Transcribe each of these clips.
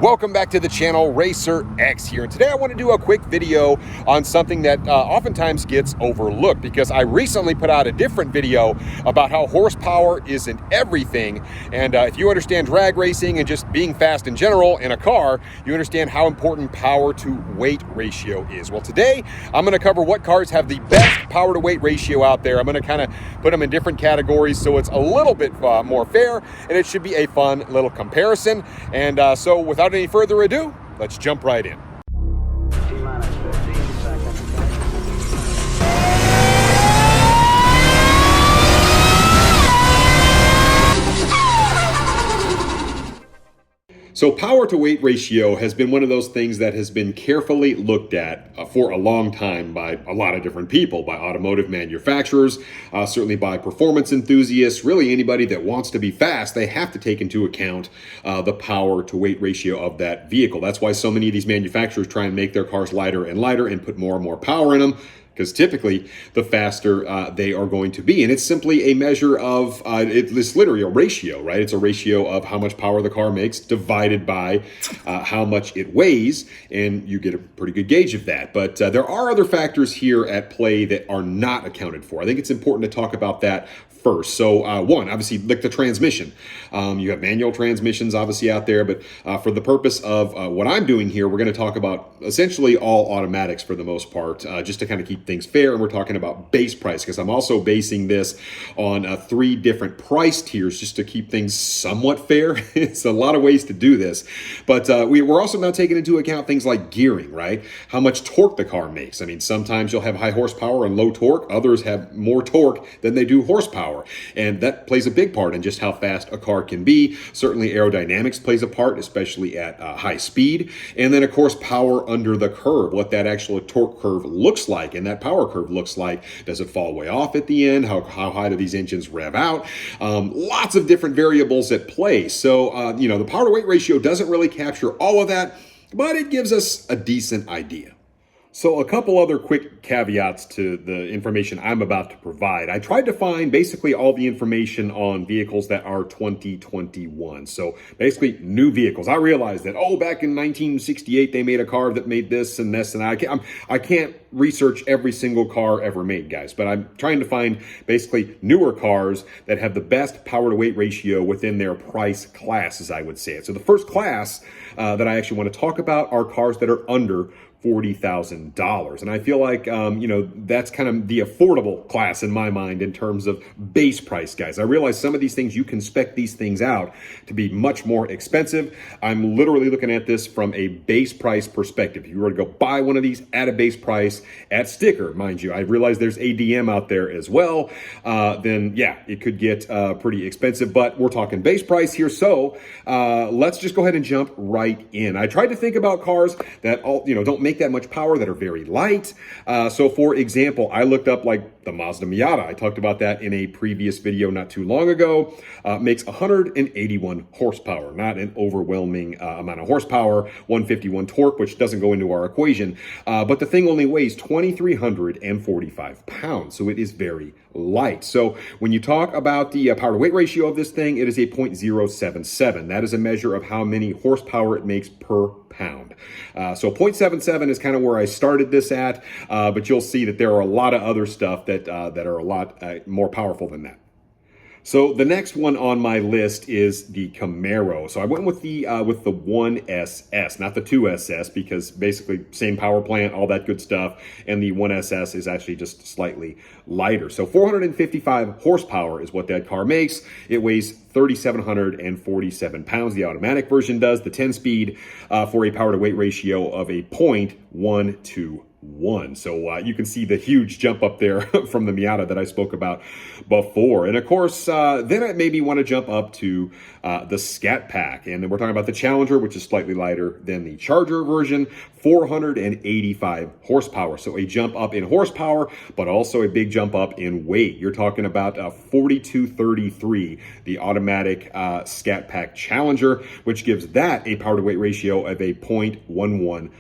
Welcome back to the channel, RacerX here, and today I want to do a quick video on something that oftentimes gets overlooked because I recently put out a different video about how horsepower isn't everything, and if you understand drag racing and just being fast in general in a car, you understand how important power to weight ratio is. Well, today I'm going to cover what cars have the best power to weight ratio out there. I'm going to kind of put them in different categories so it's a little bit more fair, and it should be a fun little comparison. And so without any further ado, let's jump right in. T-minus 15 seconds. So power to weight ratio has been one of those things that has been carefully looked at for a long time by a lot of different people, by automotive manufacturers, certainly by performance enthusiasts, really anybody that wants to be fast. They have to take into account the power to weight ratio of that vehicle. That's why so many of these manufacturers try and make their cars lighter and lighter and put more and more power in them, because typically the faster they are going to be. And it's simply a measure of, it's literally a ratio, right? It's a ratio of how much power the car makes divided by how much it weighs, and you get a pretty good gauge of that. But there are other factors here at play that are not accounted for. I think it's important to talk about that first. So one, obviously, like the transmission. You have manual transmissions obviously out there, but for the purpose of what I'm doing here, we're going to talk about essentially all automatics for the most part, just to kind of keep things fair. And we're talking about base price, because I'm also basing this on 3 different price tiers just to keep things somewhat fair. It's a lot of ways to do this, but we're also now taking into account things like gearing, right? How much torque the car makes. I mean, sometimes you'll have high horsepower and low torque. Others have more torque than they do horsepower. And that plays a big part in just how fast a car can be. Certainly aerodynamics plays a part, especially at high speed. And then of course, power under the curve, what that actual torque curve looks like and that power curve looks like. Does it fall way off at the end? How high do these engines rev out? Lots of different variables at play. So, the power to weight ratio doesn't really capture all of that, but it gives us a decent idea. So a couple other quick caveats to the information I'm about to provide. I tried to find basically all the information on vehicles that are 2021. So basically new vehicles. I realized that, back in 1968, they made a car that made this and this, and I can't research every single car ever made, guys, but I'm trying to find basically newer cars that have the best power to weight ratio within their price class, as I would say it. So the first class that I actually want to talk about are cars that are under $40,000. And I feel like, that's kind of the affordable class in my mind in terms of base price, guys. I realize some of these things, you can spec these things out to be much more expensive. I'm literally looking at this from a base price perspective. If you were to go buy one of these at a base price, at sticker, mind you, I realize there's ADM out there as well, then yeah, it could get pretty expensive, but we're talking base price here. So let's just go ahead and jump right in. I tried to think about cars that don't make that much power, that are very light. So for example, I looked up like the Mazda Miata. I talked about that in a previous video not too long ago. Makes 181 horsepower, not an overwhelming amount of horsepower, 151 torque, which doesn't go into our equation. But the thing only weighs 2,345 pounds. So it is very light. So when you talk about the power to weight ratio of this thing, it is a 0.077. That is a measure of how many horsepower it makes per pound. So 0.77 is kind of where I started this at, but you'll see that there are a lot of other stuff that are a lot more powerful than that. So the next one on my list is the Camaro. So I went with the 1SS, not the 2SS, because basically same power plant, all that good stuff. And the 1SS is actually just slightly lighter. So 455 horsepower is what that car makes. It weighs 3,747 pounds. The automatic version does. The 10-speed for a power to weight ratio of a 0.121. So you can see the huge jump up there from the Miata that I spoke about before. And of course, then I maybe want to jump up to the Scat Pack. And we're talking about the Challenger, which is slightly lighter than the Charger version, 485 horsepower. So a jump up in horsepower, but also a big jump up in weight. You're talking about 4233, the automatic Scat Pack Challenger, which gives that a power to weight ratio of a 0.114.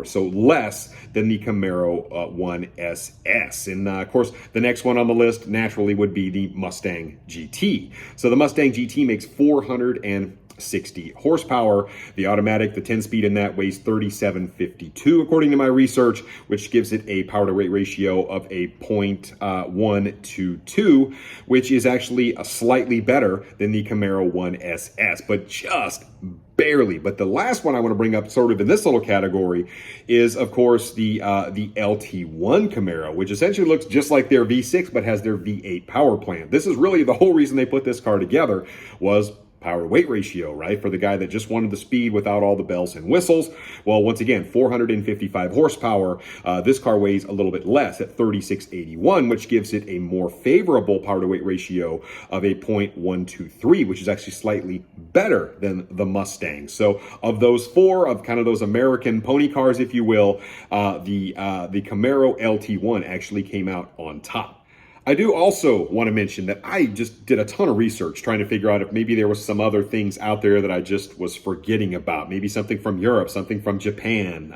So less than the Camaro 1SS. And of course, the next one on the list naturally would be the Mustang GT. So the Mustang GT makes 400 and 60 horsepower. The automatic, the 10-speed in that weighs 3752 according to my research, which gives it a power to weight ratio of a 0.122, which is actually slightly better than the Camaro 1SS, but just barely. But the last one I want to bring up sort of in this little category is, of course, the LT1 Camaro, which essentially looks just like their V6 but has their V8 power plant. This is really the whole reason they put this car together, was power to weight ratio, right? For the guy that just wanted the speed without all the bells and whistles. Well, once again, 455 horsepower. This car weighs a little bit less at 3681, which gives it a more favorable power to weight ratio of a 0.123, which is actually slightly better than the Mustang. So of those four, of kind of those American pony cars, if you will, the Camaro LT1 actually came out on top. I do also want to mention that I just did a ton of research trying to figure out if maybe there was some other things out there that I just was forgetting about. Maybe something from Europe, something from Japan.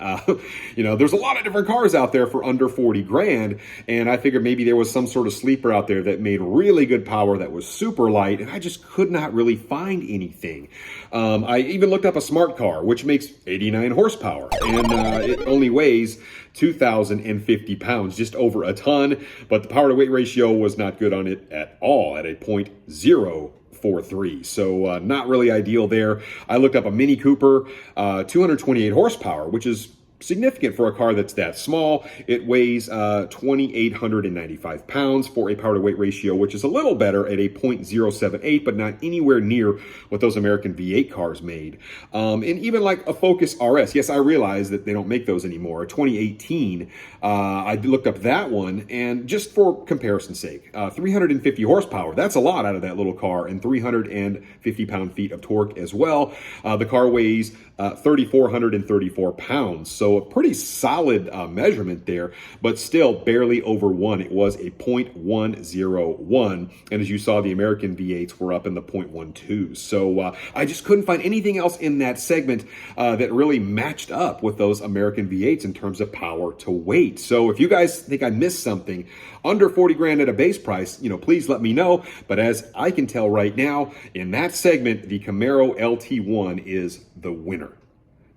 There's a lot of different cars out there for under 40 grand. And I figured maybe there was some sort of sleeper out there that made really good power that was super light. And I just could not really find anything. I even looked up a smart car, which makes 89 horsepower. And it only weighs 2,050 pounds, just over a ton, but the power to weight ratio was not good on it at all, at a 0.043. So not really ideal there. I looked up a Mini Cooper, 228 horsepower, which is significant for a car that's that small. It weighs 2,895 pounds for a power to weight ratio, which is a little better at a 0.078, but not anywhere near what those American V8 cars made. And even like a Focus RS, yes, I realize that they don't make those anymore. 2018, I looked up that one, and just for comparison's sake, 350 horsepower, that's a lot out of that little car, and 350 pound-feet of torque as well. The car weighs 3,434 pounds. So a pretty solid measurement there, but still barely over one. It was a 0.101. And as you saw, the American V8s were up in the 0.12. So I just couldn't find anything else in that segment that really matched up with those American V8s in terms of power to weight. So if you guys think I missed something under 40 grand at a base price, please let me know. But as I can tell right now, in that segment, the Camaro LT1 is the winner.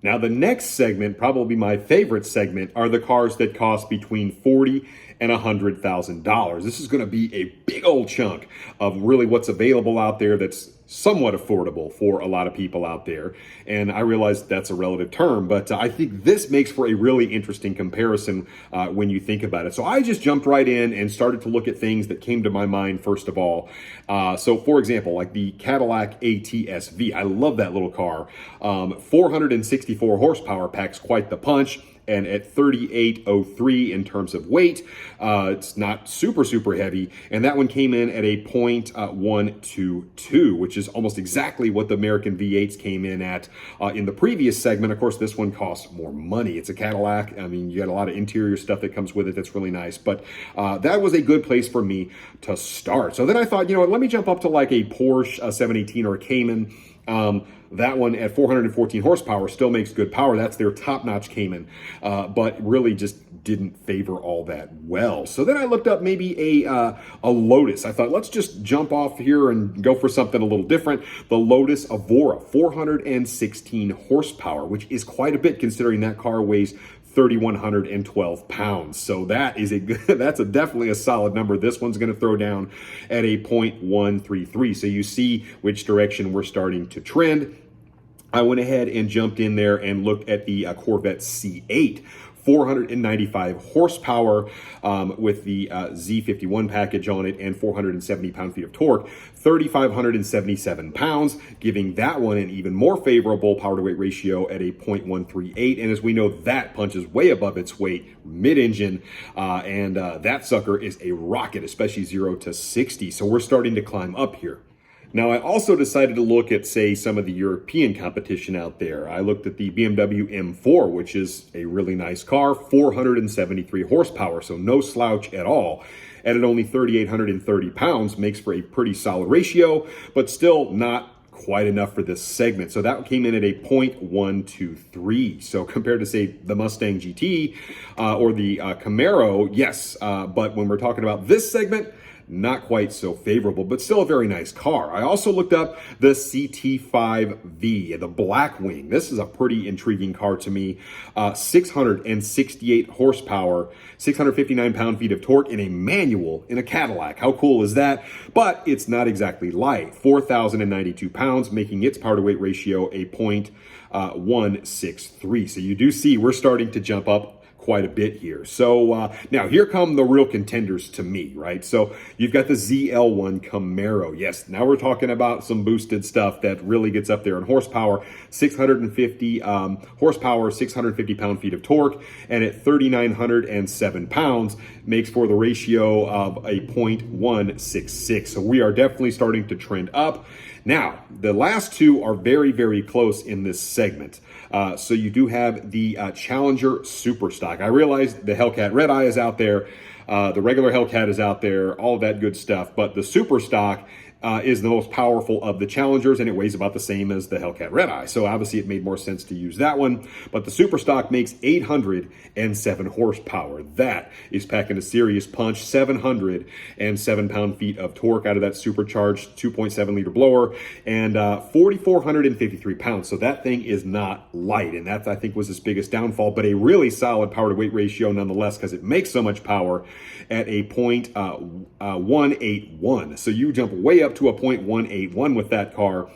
Now, the next segment, probably my favorite segment, are the cars that cost between $40,000 and $100,000. This is going to be a big old chunk of really what's available out there that's somewhat affordable for a lot of people out there. And I realize that's a relative term, but I think this makes for a really interesting comparison when you think about it. So I just jumped right in and started to look at things that came to my mind first of all. So for example, like the Cadillac ATS-V, I love that little car. 464 horsepower, packs quite the punch. And at 3803 in terms of weight, it's not super heavy. And that one came in at a 0.122, which is almost exactly what the American V8s came in at in the previous segment. Of course, this one costs more money. It's a Cadillac. I mean, you got a lot of interior stuff that comes with it that's really nice. But that was a good place for me to start. So then I thought, let me jump up to like a Porsche 718 or a Cayman. That one at 414 horsepower still makes good power. That's their top-notch Cayman, but really just didn't favor all that well. So then I looked up maybe a Lotus. I thought, let's just jump off here and go for something a little different. The Lotus Evora, 416 horsepower, which is quite a bit considering that car weighs 3,112 pounds. So that is that's definitely a solid number. This one's going to throw down at a 0.133. So you see which direction we're starting to trend. I went ahead and jumped in there and looked at the Corvette C8. 495 horsepower with the Z51 package on it and 470 pound-feet of torque, 3,577 pounds, giving that one an even more favorable power-to-weight ratio at a 0.138. And as we know, that punches way above its weight mid-engine, and that sucker is a rocket, especially 0 to 60. So we're starting to climb up here. Now, I also decided to look at, say, some of the European competition out there. I looked at the BMW M4, which is a really nice car, 473 horsepower, so no slouch at all. And at only 3,830 pounds, makes for a pretty solid ratio, but still not quite enough for this segment. So that came in at a 0.123. So compared to, say, the Mustang GT or the Camaro, yes, but when we're talking about this segment, not quite so favorable, but still a very nice car. I also looked up the CT5V, the Blackwing. This is a pretty intriguing car to me. 668 horsepower, 659 pound-feet of torque in a manual in a Cadillac. How cool is that? But it's not exactly light. 4,092 pounds, making its power-to-weight ratio a 0.163. So you do see we're starting to jump up quite a bit here. So now here come the real contenders to me, right? So you've got the ZL1 Camaro. Yes, now we're talking about some boosted stuff that really gets up there in horsepower. 650 horsepower, 650 pound-feet of torque, and at 3,907 pounds makes for the ratio of a 0.166. So we are definitely starting to trend up. Now, the last two are very, very close in this segment. So you do have the Challenger Superstock. I realize the Hellcat Red Eye is out there. The regular Hellcat is out there, all of that good stuff. But the Superstock is the most powerful of the Challengers, and it weighs about the same as the Hellcat Red Eye. So obviously it made more sense to use that one. But the Superstock makes 807 horsepower. That is packing a serious punch. 707 pound-feet of torque out of that supercharged 2.7 liter blower, and 4,453 pounds. So that thing is not light, and that I think was its biggest downfall, but a really solid power-to-weight ratio nonetheless, because it makes so much power at a 0.181. So you jump way up to a 0.181 with that car.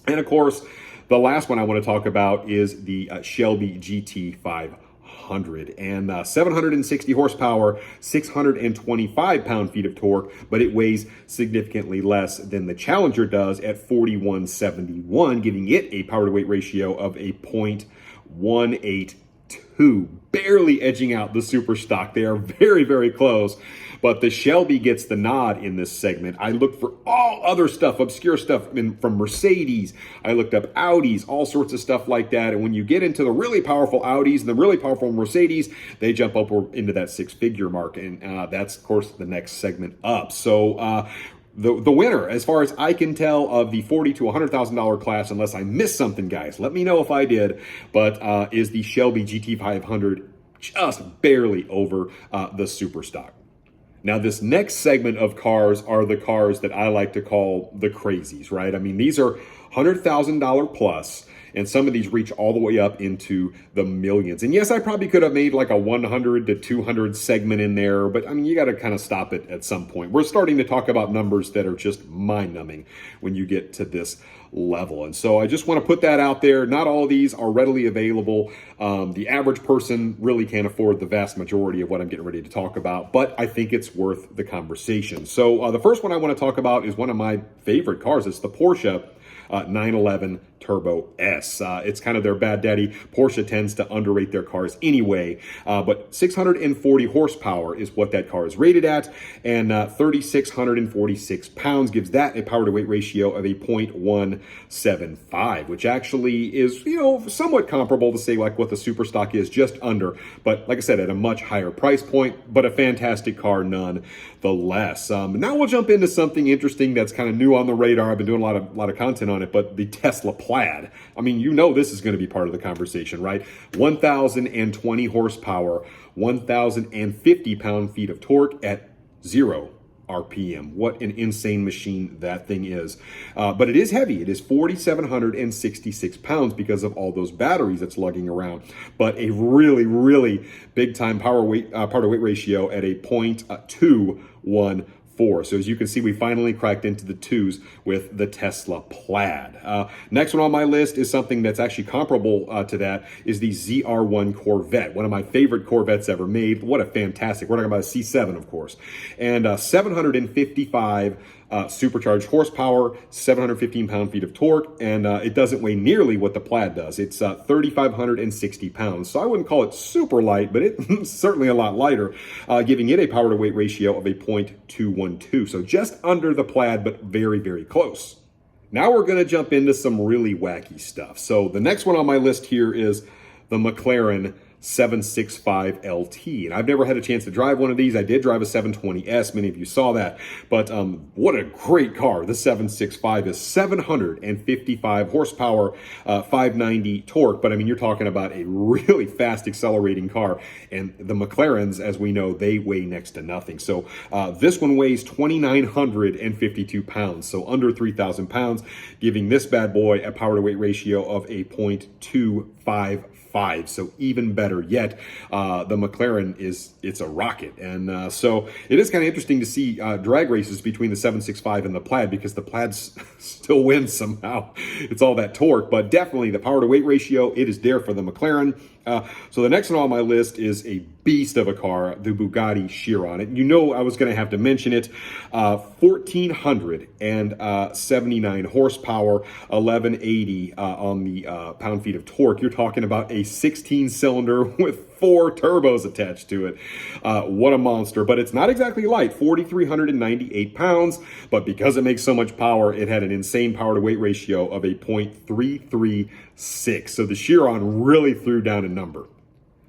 And of course, the last one I want to talk about is the Shelby GT500, and 760 horsepower, 625 pound-feet of torque, but it weighs significantly less than the Challenger does at 4,171, giving it a power-to-weight ratio of a 0.182, barely edging out the Superstock. They are very, very close. But the Shelby gets the nod in this segment. I looked for all other stuff, obscure stuff from Mercedes. I looked up Audis, all sorts of stuff like that. And when you get into the really powerful Audis and the really powerful Mercedes, they jump up into that six-figure mark. And that's, of course, the next segment up. So the winner, as far as I can tell, of the $40,000 to $100,000 class, unless I missed something, guys, let me know if I did, but is the Shelby GT500, just barely over the Superstock. Now, this next segment of cars are the cars that I like to call the crazies, right? I mean, these are $100,000 plus, and some of these reach all the way up into the millions. And yes, I probably could have made like a 100 to 200 segment in there, but I mean, you got to kind of stop it at some point. We're starting to talk about numbers that are just mind-numbing when you get to this level. And so I just want to put that out there. Not all of these are readily available. The average person really can't afford the vast majority of what I'm getting ready to talk about, but I think it's worth the conversation. So the first one I want to talk about is one of my favorite cars. It's the Porsche 911 Turbo S. It's kind of their bad daddy. Porsche tends to underrate their cars anyway, but 640 horsepower is what that car is rated at, and 3,646 pounds gives that a power-to-weight ratio of a 0.175, which actually is, you know, somewhat comparable to say like what the Superstock is, just under, but like I said, at a much higher price point, but a fantastic car nonetheless. Now we'll jump into something interesting that's kind of new on the radar. I've been doing a lot of content on it, but the Tesla Plaid. I mean, you know this is going to be part of the conversation, right? 1,020 horsepower, 1,050 pound-feet of torque at 0 RPM. What an insane machine that thing is. But it is heavy. It is 4,766 pounds because of all those batteries that's lugging around. But a really, really big-time power-to-weight ratio at a 0.214. So as you can see, we finally cracked into the twos with the Tesla Plaid. Next one on my list is something that's actually comparable to that, is the ZR1 Corvette, one of my favorite Corvettes ever made. What a fantastic, we're talking about a C7, of course. And 755 supercharged horsepower, 715 pound-feet of torque, and it doesn't weigh nearly what the Plaid does. It's 3,560 pounds. So I wouldn't call it super light, but it's certainly a lot lighter, giving it a power-to-weight ratio of a 0.212. So just under the Plaid, but very, very close. Now we're going to jump into some really wacky stuff. So the next one on my list here is the McLaren 765 LT. And I've never had a chance to drive one of these. I did drive a 720S. Many of you saw that. But what a great car. The 765 is 755 horsepower, 590 torque. But I mean, you're talking about a really fast accelerating car. And the McLarens, as we know, they weigh next to nothing. So this one weighs 2,952 pounds. So under 3,000 pounds, giving this bad boy a power to weight ratio of a 0.255. So even better yet, the McLaren it's a rocket. And so it is kind of interesting to see drag races between the 765 and the Plaid, because the Plaid still wins somehow. It's all that torque, but definitely the power to weight ratio, it is there for the McLaren. So the next one on my list is a beast of a car, the Bugatti Chiron. And you know I was going to have to mention it. 1,479 horsepower, 1180 on the pound-feet of torque. You're talking about a 16-cylinder with 4 turbos attached to it. What a monster. But it's not exactly light, 4,398 pounds. But because it makes so much power, it had an insane power-to-weight ratio of a 0.336. So the Chiron really threw down a number.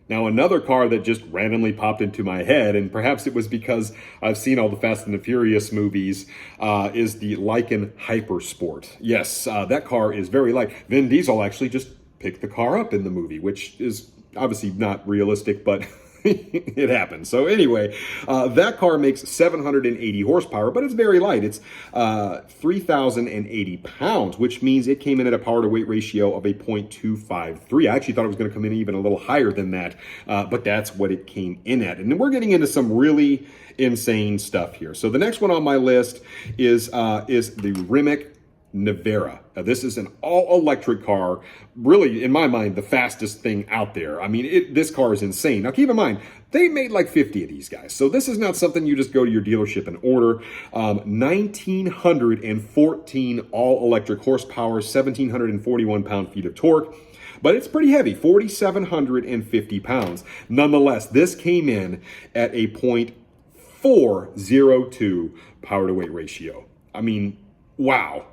Now, another car that just randomly popped into my head, and perhaps it was because I've seen all the Fast and the Furious movies, is the Lykan Hypersport. Yes, that car is very light. Vin Diesel actually just picked the car up in the movie, which is obviously not realistic, but it happens. So anyway, that car makes 780 horsepower, but it's very light. It's 3,080 pounds, which means it came in at a power to weight ratio of a 0.253. I actually thought it was going to come in even a little higher than that, but that's what it came in at. And then we're getting into some really insane stuff here. So the next one on my list is the Rimac Nevera. Now, this is an all-electric car, really, in my mind, the fastest thing out there. I mean, this car is insane. Now, keep in mind, they made like 50 of these guys, so this is not something you just go to your dealership and order. 1,914 all-electric horsepower, 1,741 pound-feet of torque. But it's pretty heavy, 4,750 pounds. Nonetheless, this came in at a 0.402 power-to-weight ratio. I mean, wow.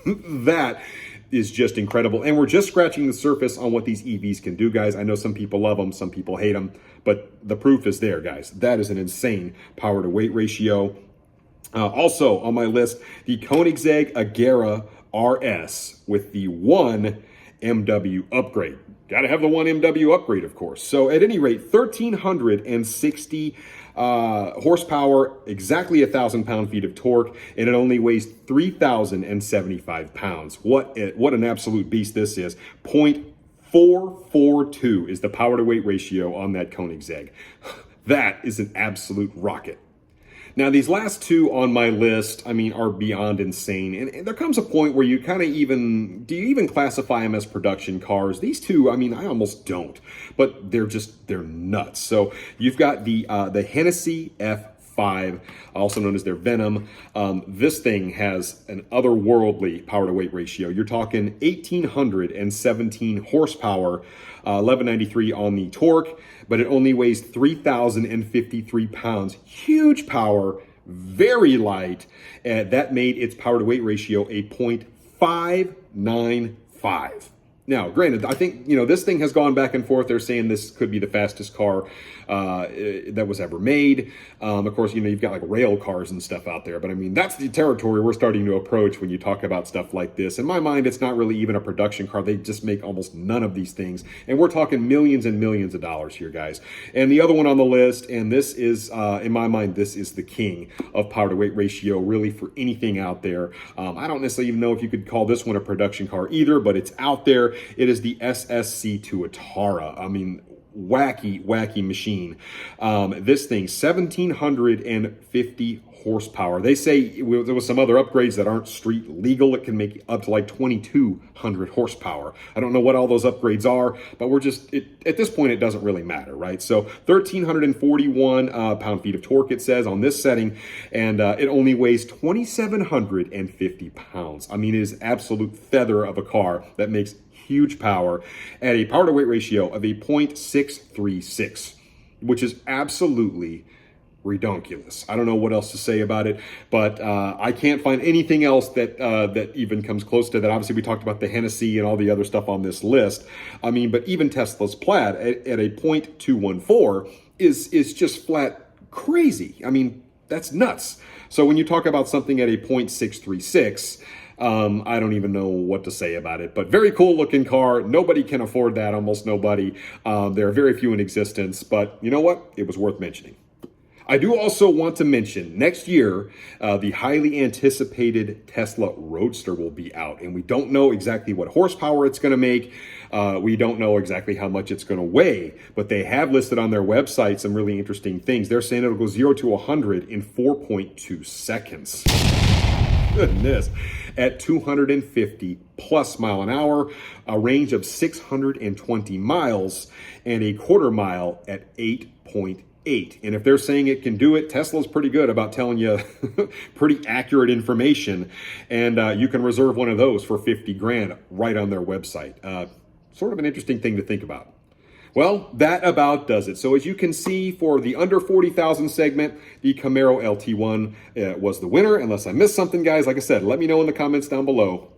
That is just incredible. And we're just scratching the surface on what these EVs can do, guys. I know some people love them, some people hate them, but the proof is there, guys. That is an insane power to weight ratio. Also on my list, the Koenigsegg Agera RS with the 1 MW upgrade. Got to have the 1 MW upgrade, of course. So at any rate, 1,360 horsepower, exactly 1,000 pound-feet of torque, and it only weighs 3,075 pounds. What an absolute beast this is. 0.442 is the power-to-weight ratio on that Koenigsegg. That is an absolute rocket. Now, these last two on my list, I mean, are beyond insane. And there comes a point where you kind of do you even classify them as production cars? These two, I mean, I almost don't. But they're nuts. So you've got the Hennessy F5, also known as their Venom. This thing has an otherworldly power-to-weight ratio. You're talking 1,817 horsepower, 1193 on the torque, but it only weighs 3,053 pounds. Huge power, very light. That made its power-to-weight ratio a 0.595. Now, granted, I think, this thing has gone back and forth. They're saying this could be the fastest car that was ever made. Of course, you've got like rail cars and stuff out there. But I mean, that's the territory we're starting to approach when you talk about stuff like this. In my mind, it's not really even a production car. They just make almost none of these things. And we're talking millions and millions of dollars here, guys. And the other one on the list, and this is, in my mind, this is the king of power-to-weight ratio, really, for anything out there. I don't necessarily even know if you could call this one a production car either, but it's out there. It is the SSC Tuatara. I mean, wacky machine. This thing, 1,750 horsepower. They say there was some other upgrades that aren't street legal. It can make up to like 2,200 horsepower. I don't know what all those upgrades are, but at this point, it doesn't really matter, right? So 1,341 pound-feet of torque, it says on this setting, and it only weighs 2,750 pounds. I mean, it is absolute feather of a car that makes huge power at a power to weight ratio of a 0.636, which is absolutely redonkulous. I don't know what else to say about it, but I can't find anything else that even comes close to that. Obviously, we talked about the Hennessy and all the other stuff on this list. I mean, but even Tesla's Plaid at a 0.214 is just flat crazy. I mean, that's nuts. So when you talk about something at a 0.636, I don't even know what to say about it, but very cool looking car. Nobody can afford that, almost nobody. There are very few in existence, but you know what? It was worth mentioning. I do also want to mention next year, the highly anticipated Tesla Roadster will be out, and we don't know exactly what horsepower it's going to make. We don't know exactly how much it's going to weigh, but they have listed on their website some really interesting things. They're saying it'll go 0 to 100 in 4.2 seconds. Goodness. At 250 plus mile an hour, a range of 620 miles, and a quarter mile at 8.8. And if they're saying it can do it, Tesla's pretty good about telling you pretty accurate information. And you can reserve one of those for 50 grand right on their website. Sort of an interesting thing to think about. Well, that about does it. So as you can see, for the under 40,000 segment, the Camaro LT1 was the winner. Unless I missed something, guys, like I said, let me know in the comments down below.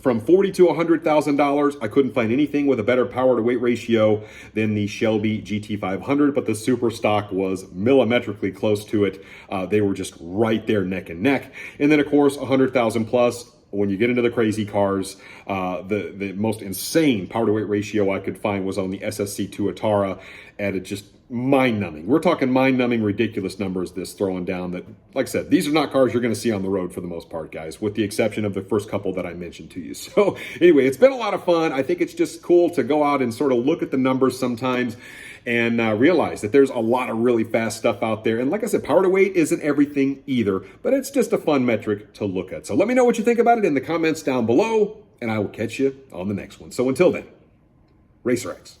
From $40,000 to $100,000, I couldn't find anything with a better power to weight ratio than the Shelby GT500, but the super stock was millimetrically close to it. They were just right there neck and neck. And then of course, 100,000 plus, when you get into the crazy cars, the most insane power to weight ratio I could find was on the SSC2 Atara at a just mind-numbing. We're talking mind-numbing, ridiculous numbers this throwing down that, like I said, these are not cars you're going to see on the road for the most part, guys, with the exception of the first couple that I mentioned to you. So anyway, it's been a lot of fun. I think it's just cool to go out and sort of look at the numbers sometimes and realize that there's a lot of really fast stuff out there. And like I said, power to weight isn't everything either, but it's just a fun metric to look at. So let me know what you think about it in the comments down below, and I will catch you on the next one. So until then, RacerX.